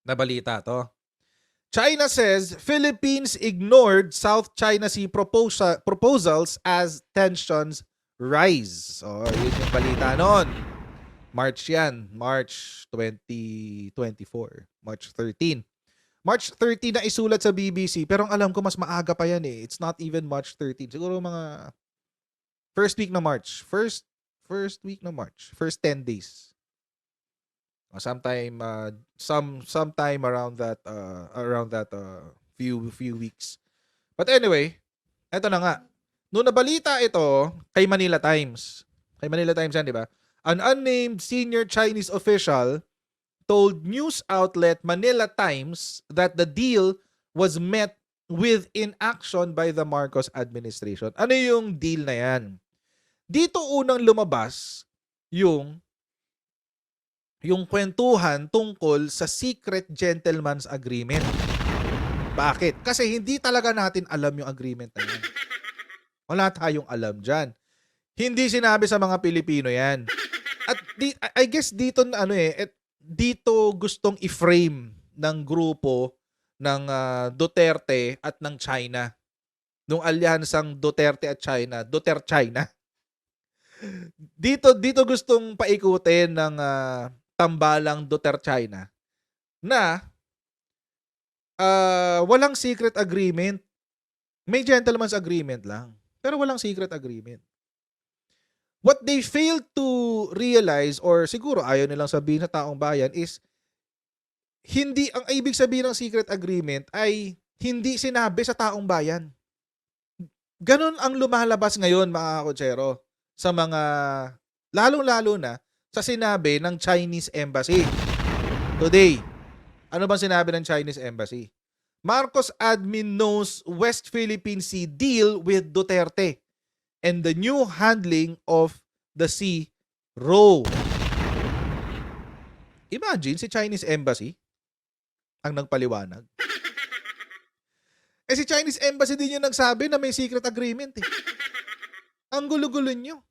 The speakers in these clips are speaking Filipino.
na balita 'to. China says Philippines ignored South China Sea proposals as tensions rise. So, yun yung balita noon. March yan. March 2024. March 13. March 13 na isulat sa BBC. Pero ang alam ko mas maaga pa yan eh. It's not even March 13. Siguro mga first week na March. First week na March. First 10 days. Sometime around that few weeks. But anyway, eto na nga. Noong nabalita ito kay Manila Times. Kay Manila Times yan, di ba? An unnamed senior Chinese official told news outlet Manila Times that the deal was met with inaction by the Marcos administration. Ano yung deal na yan? Dito unang lumabas yung kwentuhan tungkol sa secret gentleman's agreement. Bakit? Kasi hindi talaga natin alam yung agreement na yan. Wala tayong alam dyan. Hindi sinabi sa mga Pilipino yan. At I guess dito dito gustong i-frame ng grupo ng Duterte at ng China. Nung alyansang Duterte at China, Duterte-China. Dito gustong paikutin ng tambalang Duterte-China na walang secret agreement. May gentleman's agreement lang. Pero walang secret agreement. What they failed to realize, or siguro ayaw nilang sabihin sa taong bayan, is hindi ang ibig sabihin ng secret agreement ay hindi sinabi sa taong bayan. Ganon ang lumalabas ngayon, mga kotsero, sa mga, lalong-lalo na, sa sinabi ng Chinese Embassy. Today, ano bang sinabi ng Chinese Embassy? Marcos admin knows West Philippine Sea deal with Duterte and the new handling of the sea row. Imagine si Chinese Embassy ang nagpaliwanag. Si Chinese Embassy din yung nagsabi na may secret agreement eh. Ang gulo-gulo nyo.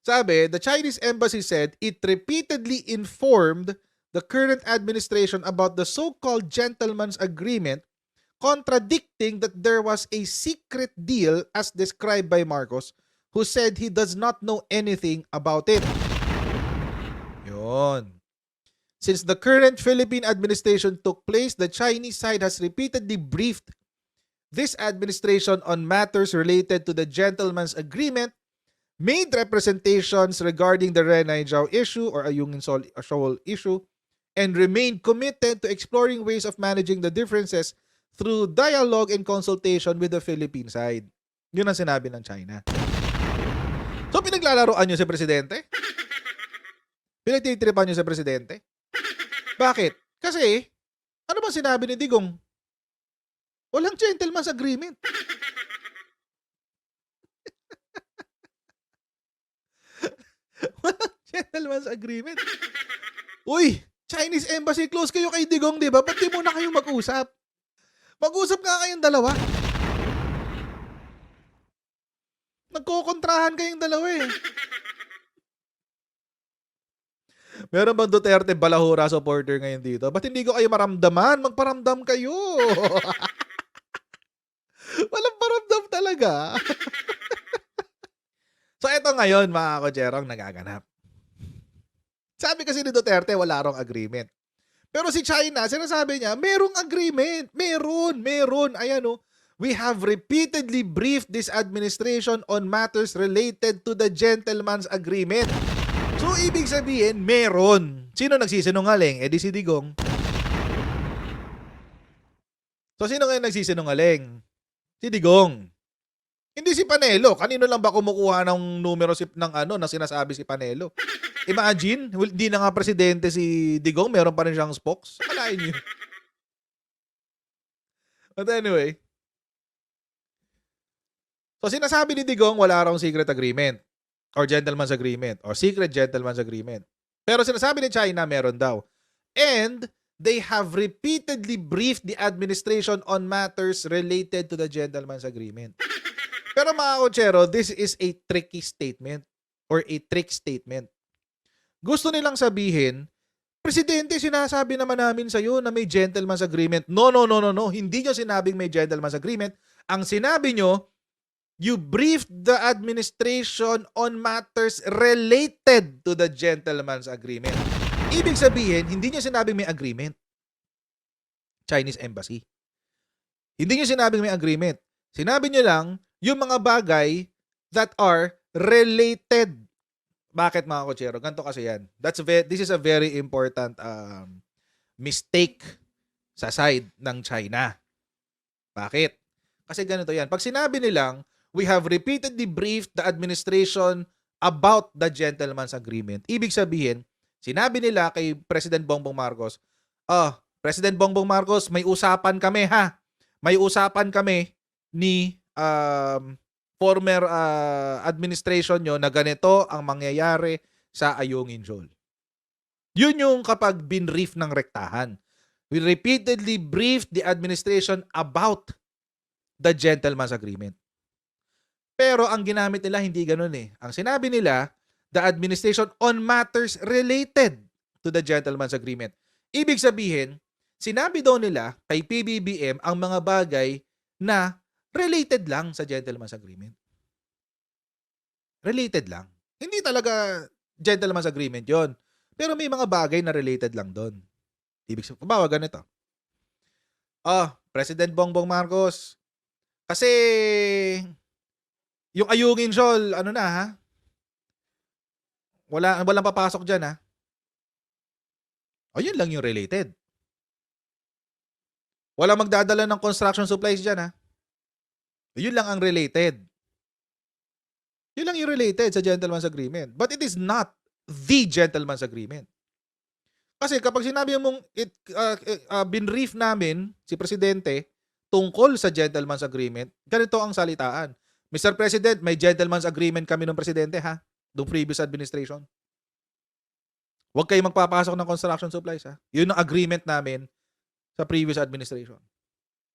Sabi, the Chinese Embassy said it repeatedly informed the current administration about the so-called gentleman's agreement, contradicting that there was a secret deal as described by Marcos, who said he does not know anything about it. Yun. Since the current Philippine administration took place, the Chinese side has repeatedly briefed this administration on matters related to the gentleman's agreement, made representations regarding the Renai Zhao issue or Ayungin Shoal issue, and remained committed to exploring ways of managing the differences through dialogue and consultation with the Philippine side. Yun ang sinabi ng China. So, pinaglalaroan nyo si Presidente? Pinagtitripan nyo si Presidente? Bakit? Kasi, ano ba sinabi ni Digong? Walang gentleman's agreement. Walang gentleman's agreement. Uy, Chinese Embassy, close kayo kay Digong, di ba? Ba't di muna kayong mag-usap? Mag-usap nga kayong dalawa. Nagkokontrahan kayong dalawa eh. Meron bang Duterte Balahura supporter ngayon dito? Ba't hindi ko kayo maramdaman? Magparamdam kayo. Walang paramdam talaga. So, eto ngayon, mga kocherong nagaganap. Sabi kasi ni Duterte, wala rong agreement. Pero si China, sinasabi niya, merong agreement. Meron. Ayan o. We have repeatedly briefed this administration on matters related to the gentleman's agreement. So, ibig sabihin, meron. Sino nagsisinungaling? Di si Digong. So, sino ngayon nagsisinungaling? Si Digong. Hindi si Panelo. Kanino lang ba kumukuha ng numero na sinasabi si Panelo? Imagine, hindi na nga presidente si Digong, meron pa rin siyang spokes. Akalain niyo. But anyway. So sinasabi ni Digong wala raw secret agreement or gentleman's agreement or secret gentleman's agreement. Pero sinasabi ni China meron daw. And they have repeatedly briefed the administration on matters related to the gentleman's agreement. Pero mga kotsero, this is a tricky statement or a trick statement. Gusto nilang sabihin, Presidente, sinasabi naman namin sa'yo na may gentleman's agreement. No, no, no, no, no. Hindi nyo sinabing may gentleman's agreement. Ang sinabi nyo, you briefed the administration on matters related to the gentleman's agreement. Ibig sabihin, hindi nyo sinabing may agreement. Chinese Embassy. Hindi nyo sinabing may agreement. Sinabi nyo lang, yung mga bagay that are related. Bakit mga kotsero? Ganito kasi yan. This is a very important mistake sa side ng China. Bakit? Kasi ganito yan. Pag sinabi nilang, we have repeatedly briefed the administration about the gentleman's agreement. Ibig sabihin, sinabi nila kay President Bongbong Marcos, President Bongbong Marcos, may usapan kami ha. May usapan kami ni former administration nyo na ganito ang mangyayari sa Ayungin Shoal. Yun yung kapag binrief ng rektahan. We repeatedly briefed the administration about the gentleman's agreement. Pero ang ginamit nila hindi ganun eh. Ang sinabi nila, the administration on matters related to the gentleman's agreement. Ibig sabihin, sinabi daw nila kay PBBM ang mga bagay na related lang sa gentleman's agreement. Related lang. Hindi talaga gentleman's agreement yon. Pero may mga bagay na related lang doon. Ibig sabihin, bawa ganito. President Bongbong Marcos, kasi yung Ayungin Shoal, ano na ha? Walang papasok dyan ha? Yun lang yung related. Walang magdadala ng construction supplies dyan ha? Yun lang ang related. Yun lang yung related sa gentleman's agreement. But it is not the gentleman's agreement. Kasi kapag sinabi mong binrief namin si Presidente tungkol sa gentleman's agreement, ganito ang salitaan. Mr. President, may gentleman's agreement kami ng Presidente ha? Noong previous administration. Huwag kayo magpapasok ng construction supplies ha? Yun ang agreement namin sa previous administration.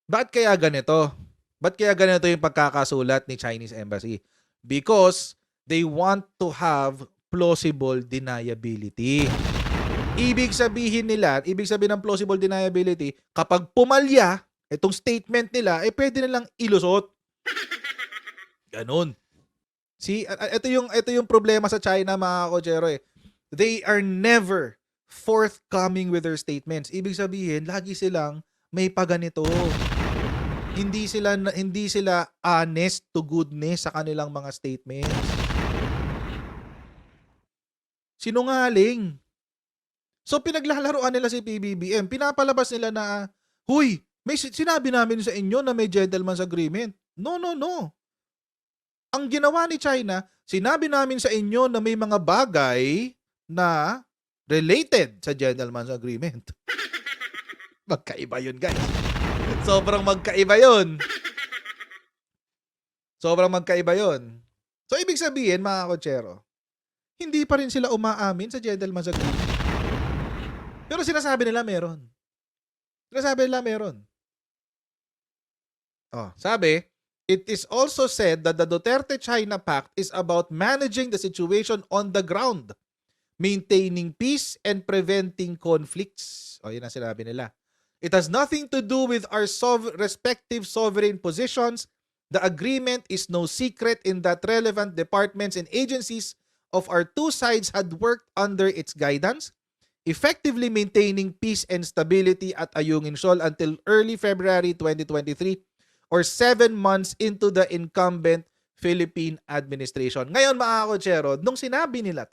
Bakit kaya ganito? Ba't kaya ganito yung pagkakasulat ni Chinese Embassy? Because they want to have plausible deniability. Ibig sabihin ng plausible deniability, kapag pumalya itong statement nila, pwede nilang ilusot. Ganun. See, ito yung problema sa China mga kotsero eh. They are never forthcoming with their statements. Ibig sabihin, lagi silang may paganito. Hindi sila honest to goodness sa kanilang mga statements. Sinungaling. So pinaglalaroan nila si PBBM. Pinapalabas nila na, huy, may sinabi namin sa inyo na may gentleman's agreement. No, no, no. Ang ginawa ni China, sinabi namin sa inyo na may mga bagay na related sa gentleman's agreement. Magkaiba yun, guys. Sobrang magkaiba yun. So, ibig sabihin, mga kotsero, hindi pa rin sila umaamin sa gentleman's agreement. Pero sinasabi nila meron. Sabi, it is also said that the Duterte-China Pact is about managing the situation on the ground, maintaining peace and preventing conflicts. Yun ang sinabi nila. It has nothing to do with our respective sovereign positions. The agreement is no secret in that relevant departments and agencies of our two sides had worked under its guidance, effectively maintaining peace and stability at Ayungin Shoal until early February 2023 or 7 months into the incumbent Philippine administration. Ngayon mga kotsero, nung sinabi nila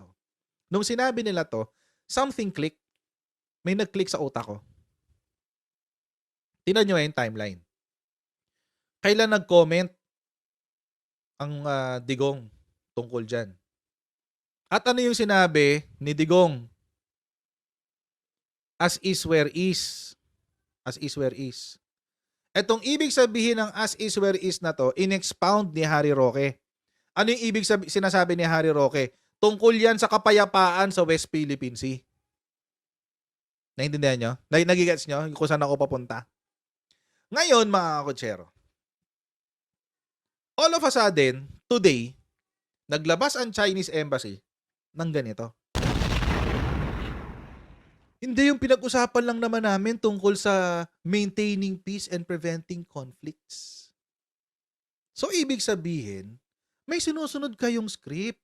to, something clicked. May nag-click sa utak ko. Tingnan nyo yung timeline. Kailan nag-comment ang Digong tungkol dyan? At ano yung sinabi ni Digong? As is where is. As is where is. Etong ibig sabihin ng as is where is na to, in-expound ni Harry Roque. Ano yung sinasabi ni Harry Roque? Tungkol yan sa kapayapaan sa West Philippine Sea. Naintindihan nyo? Nagigets nyo kung saan ako papunta? Ngayon, mga kotsero, all of a sudden, today, naglabas ang Chinese Embassy ng ganito. Hindi, yung pinag-usapan lang naman namin tungkol sa maintaining peace and preventing conflicts. So, ibig sabihin, may sinusunod kayong script.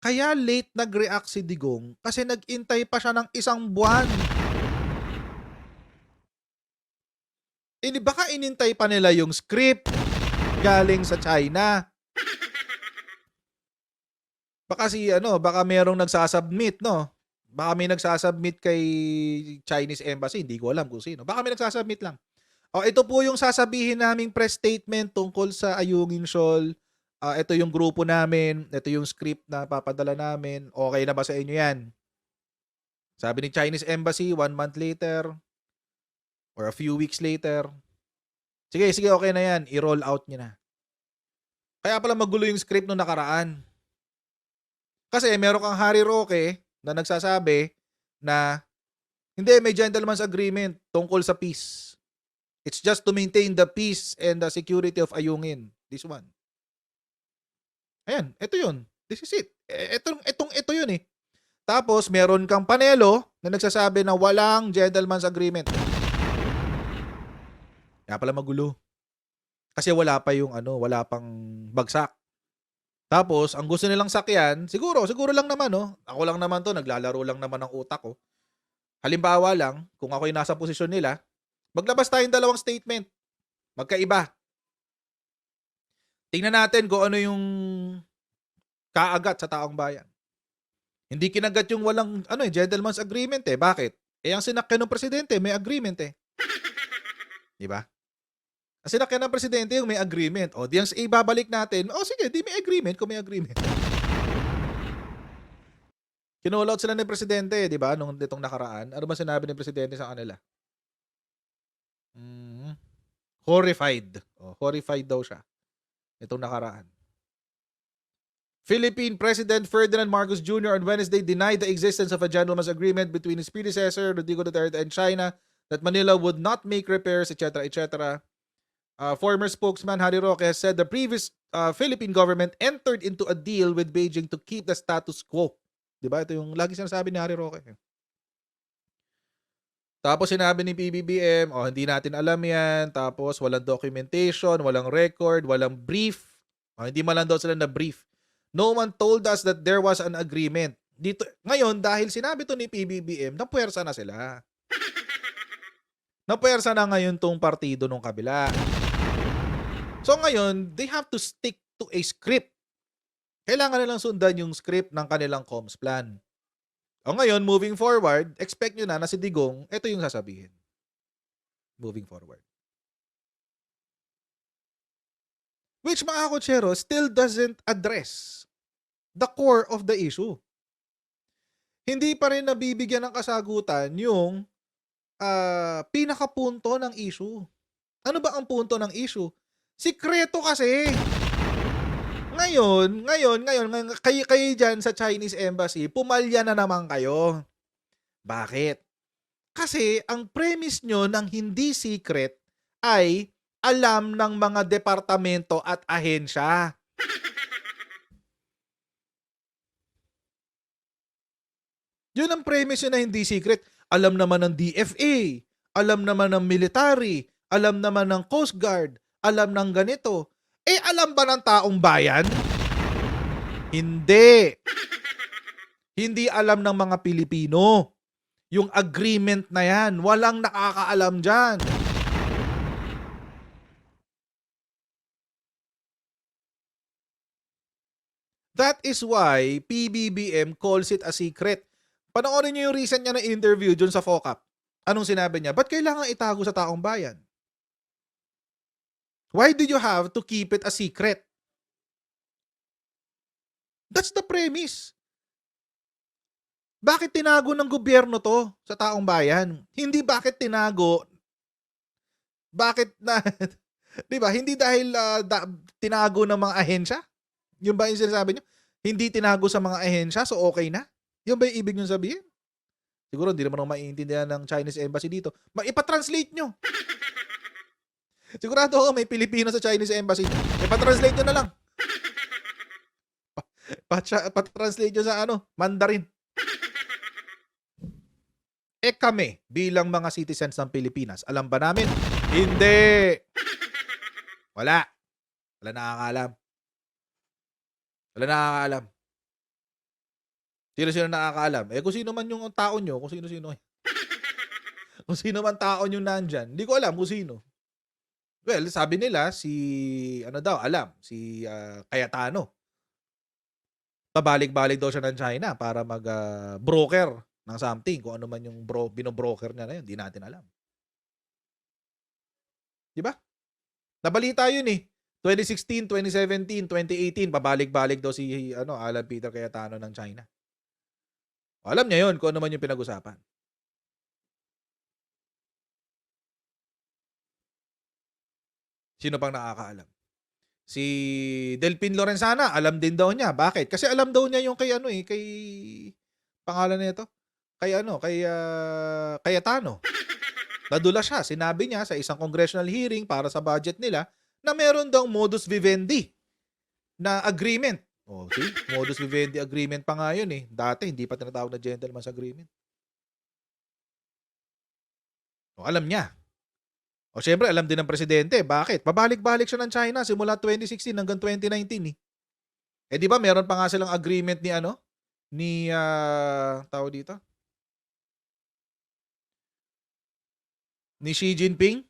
Kaya late nag-react si Digong kasi nag-intay pa siya ng 1 buwan. Baka inintay pa nila yung script galing sa China. Baka merong nagsasubmit, no? Baka may nagsasubmit kay Chinese Embassy, hindi ko alam kung sino. Baka may nagsasubmit lang. Ito po yung sasabihin naming press statement tungkol sa Ayungin Shoal. Ito yung grupo namin, ito yung script na papadala namin. Okay na ba sa inyo yan? Sabi ni Chinese Embassy 1 month later or a few weeks later. Sige, okay na yan. I-roll out niyo na. Kaya pala magulo yung script nung nakaraan. Kasi meron kang Harry Roque na nagsasabi na hindi, may gentleman's agreement tungkol sa peace. It's just to maintain the peace and the security of Ayungin. This one. Ayan, ito yun. This is it. Ito yun eh. Tapos, meron kang Panelo na nagsasabi na walang gentleman's agreement. Kaya pala magulo. Kasi wala pang bagsak. Tapos, ang gusto nilang sakyan, siguro lang naman, no? Ako lang naman to, naglalaro lang naman ng utak ko. Halimbawa lang, kung ako'y nasa posisyon nila, maglabas tayong 2 statement. Magkaiba. Tingnan natin kung ano yung kaagat sa taong bayan. Hindi kinagat yung walang gentleman's agreement eh. Bakit? Ang sinakyan ng presidente, may agreement eh. Di ba? Ang sinakyan ng presidente yung may agreement. O, di ang ibabalik natin, sige, di may agreement kung may agreement. Kinall out sila ng presidente, di ba, nung ditong nakaraan. Ano ba sinabi ng presidente sa kanila? Horrified. Horrified daw siya. Itong nakaraan. Philippine President Ferdinand Marcos Jr. on Wednesday denied the existence of a gentleman's agreement between his predecessor, Rodrigo Duterte, and China that Manila would not make repairs, etc., etc. Former spokesman Harry Roque has said the previous Philippine government entered into a deal with Beijing to keep the status quo. Diba? Ito yung lagi sinasabi ni Harry Roque. Tapos sinabi ni PBBM, hindi natin alam yan. Tapos walang documentation, walang record, walang brief. Hindi man lang daw sila na brief. No one told us that there was an agreement. Dito, ngayon, dahil sinabi to ni PBBM, napuwersa na sila. Napuwersa na ngayon tong partido nung kabila. So ngayon, they have to stick to a script. Kailangan nilang sundan yung script ng kanilang comms plan. Ngayon, moving forward, expect nyo na si Digong, ito yung sasabihin. Moving forward. Which, mga kotsero, still doesn't address the core of the issue. Hindi pa rin nabibigyan ng kasagutan yung pinakapunto ng issue. Ano ba ang punto ng issue? Sikreto kasi. Ngayon, kayo dyan sa Chinese Embassy, pumalya na naman kayo. Bakit? Kasi ang premise nyo ng hindi secret ay alam ng mga departamento at ahensya. Yun ang premise nyo na hindi secret. Alam naman ng DFA, alam naman ng military, alam naman ng Coast Guard, alam ng ganito. Alam ba ng taong bayan? Hindi. Hindi alam ng mga Pilipino. Yung agreement na yan, walang nakakaalam dyan. That is why PBBM calls it a secret. Panoorin niyo yung recent niya na interview dun sa FOCAP. Anong sinabi niya? Ba't kailangan itago sa taong bayan? Why do you have to keep it a secret? That's the premise. Bakit tinago ng gobyerno to sa taong bayan? Hindi bakit tinago, di ba? Hindi dahil tinago ng mga ahensya? Yung ba yung sinasabi niyo? Hindi tinago sa mga ahensya, so okay na? Yung ba yung ibig nyo sabihin? Siguro hindi naman maiintindihan ng Chinese Embassy dito. Ipa-translate nyo. Sigurado ako may Pilipino sa Chinese Embassy. Ipa-translate nyo na lang. Pa-translate nyo sa Mandarin. Kami bilang mga citizens ng Pilipinas, alam ba namin? Hindi. Wala. Wala nakakaalam. Wala nakakaalam. Sino-sino nakakaalam? Kung sino man yung tao nyo, kung sino-sino kung sino man tao nyo nandyan, hindi ko alam kung sino. Well, sabi nila si ano daw, alam, si Cayetano. Pabalik-balik daw siya ng China para mag-broker ng something. Kung ano man yung binobroker niya na yun, di natin alam. Di ba? Nabalita yun eh. 2016, 2017, 2018, pabalik-balik daw si Alan Peter Cayetano ng China. Alam niya yun kung ano man yung pinag-usapan. Sino pang nakakaalam? Si Delpin Lorenzana, alam din daw niya. Bakit? Kasi alam daw niya yung kay kay pangalan nito. Kay Cayetano. Nadula siya. Sinabi niya sa isang congressional hearing para sa budget nila na meron daw modus vivendi na agreement. See? Modus vivendi agreement pa nga yun eh. Dati hindi pa tinatawag na gentleman's agreement. Alam niya. Syempre, alam din ng presidente. Bakit? Pabalik-balik siya ng China simula 2016 hanggang 2019 eh. Di ba meron pa nga silang agreement ni tao dito? Ni Xi Jinping?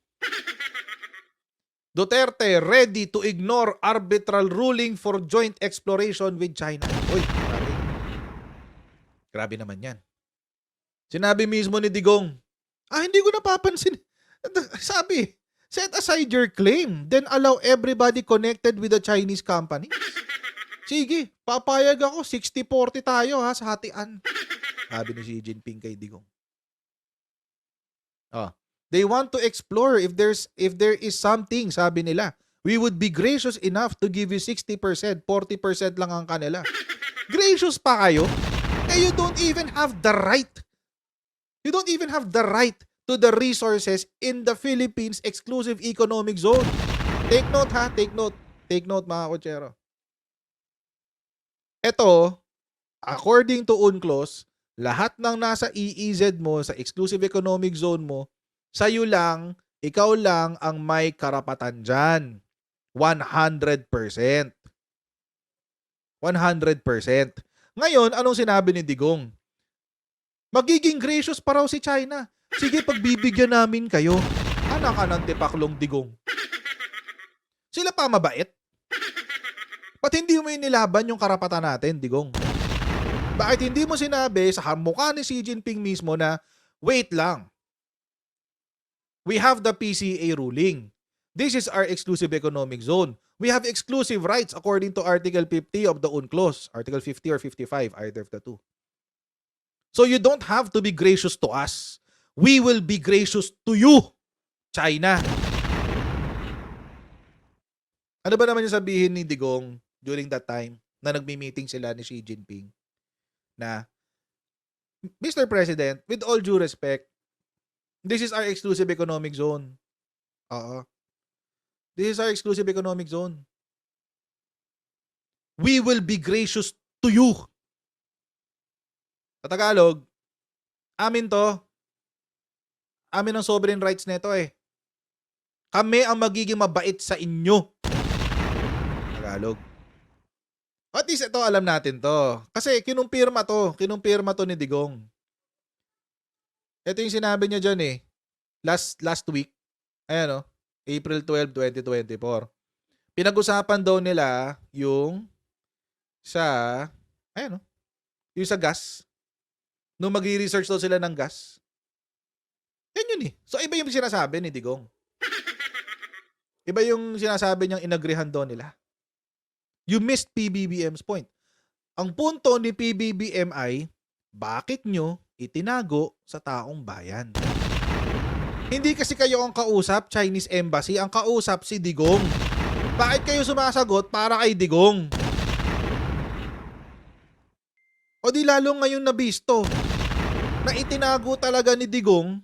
Duterte ready to ignore arbitral ruling for joint exploration with China. Uy, grabe. Grabe naman yan. Sinabi mismo ni Digong, hindi ko napapansin. Sabi, set aside your claim, then allow everybody connected with the Chinese company. Sige, papayag ako, 60-40 tayo sa hatian. Sabi ni Xi Jinping kay Digong. They want to explore if there is something, sabi nila. We would be gracious enough to give you 60%, 40% lang ang kanila. Gracious pa kayo? You don't even have the right. You don't even have the right to the resources in the Philippines exclusive economic zone. Take note ha, take note. Take note mga kotsero. Ito, according to UNCLOS, lahat ng nasa EEZ mo, sa exclusive economic zone mo, sa'yo lang, ikaw lang ang may karapatan dyan. 100%. 100%. Ngayon, anong sinabi ni Digong? Magiging gracious pa raw si China. Sige, pagbibigyan namin kayo. Anak ka ng tipaklong Digong. Sila pa mabait? Ba't hindi mo inilaban yung karapatan natin, Digong? Bakit hindi mo sinabi sa mukha ni Xi Jinping mismo na, wait lang, we have the PCA ruling. This is our exclusive economic zone. We have exclusive rights according to Article 50 of the UNCLOS. Article 50 or 55, either of the two. So you don't have to be gracious to us. We will be gracious to you, China. Ano ba naman yung sabihin ni Digong during that time na nagmi-meeting sila ni Xi Jinping na, Mr. President, with all due respect, this is our exclusive economic zone. This is our exclusive economic zone. We will be gracious to you. Sa Tagalog, amin to. Amin ang sovereign rights nito eh. Kami ang magiging mabait sa inyo. Tagalog. At least ito, alam natin to. Kasi kinumpirma to ni Digong. Ito yung sinabi niya dyan eh. Last week. Ayan April 12, 2024. Pinag-usapan daw nila yung sa gas. Nung magre-research daw sila ng gas. Yan yun eh. So iba yung sinasabi ni Digong. Iba yung sinasabi niyang inagrihan daw nila. You missed PBBM's point. Ang punto ni PBBM ay, bakit nyo itinago sa taong bayan? Hindi kasi kayo ang kausap, Chinese Embassy. Ang kausap si Digong. Bakit kayo sumasagot para kay Digong? O di lalo ngayon nabisto na itinago talaga ni Digong,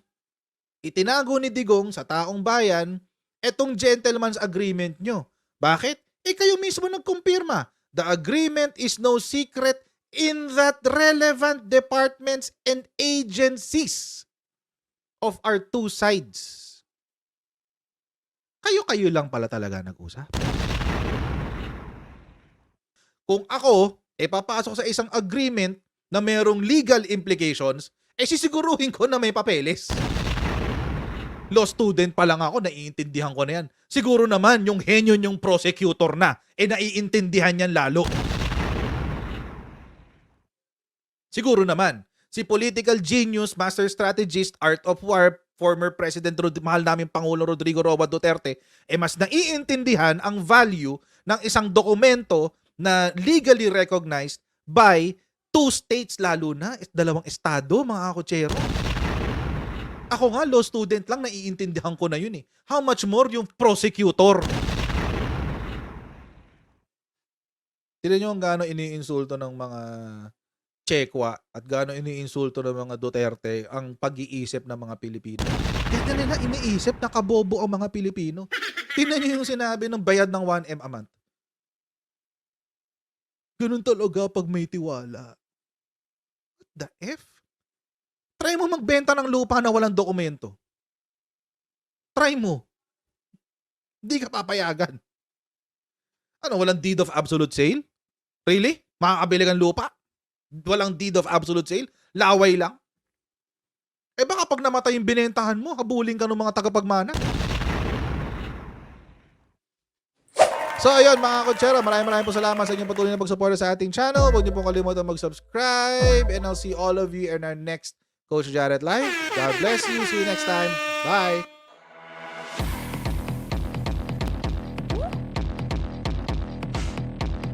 sa taong bayan, etong gentleman's agreement nyo. Bakit? Kayo mismo nagkumpirma. The agreement is no secret in that relevant departments and agencies. of our two sides. Kayo-kayo lang pala talaga nag-usap. Kung ako, papasok sa isang agreement na merong legal implications, sisiguruhin ko na may papeles. Law student pa lang ako, naiintindihan ko na yan. Siguro naman, yung henyo yung prosecutor na, naiintindihan yan lalo. Siguro naman, si political genius, master strategist, art of war, former President mahal namin Pangulo Rodrigo Roa Duterte, mas naiintindihan ang value ng isang dokumento na legally recognized by two states, lalo na dalawang estado, mga kakutsero. Ako nga, law student lang, naiintindihan ko na yun eh. How much more yung prosecutor? Tignan nyo ang gaano iniinsulto ng mga Chekwa at gaano iniinsulto ng mga Duterte ang pag-iisip ng mga Pilipino. Tignan nila, iniisip na kabobo ang mga Pilipino. Tignan nyo yung sinabi ng bayad ng 1M a month. Ganun talaga pag may tiwala. What the F? Try mo magbenta ng lupa na walang dokumento. Try mo. Hindi ka papayagan. Ano, walang deed of absolute sale? Really? Makakabili kang lupa? Walang deed of absolute sale? Laway lang? Baka pag namatay yung binentahan mo, habulin ka ng mga tagapagmana. So ayun mga kutsero, maraming po salamat sa inyong patuloy na pagsuporta sa ating channel. Huwag niyo pong kalimutan mag-subscribe and I'll see all of you in our next Coach Jared Live. God bless you. See you next time. Bye.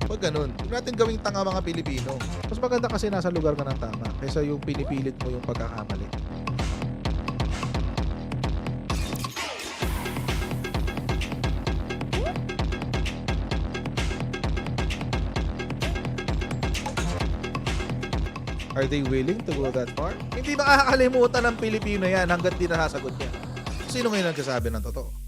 Pag ganun, huwag natin gawing tanga mga Pilipino. Mas maganda kasi nasa lugar ka ng tama kaysa yung pinipilit mo yung pagkakamali. Are they willing to go that far? Hindi makakalimutan ng Pilipino yan hanggat di nasasagot niya. Sino ngayon nagsasabi ng totoo?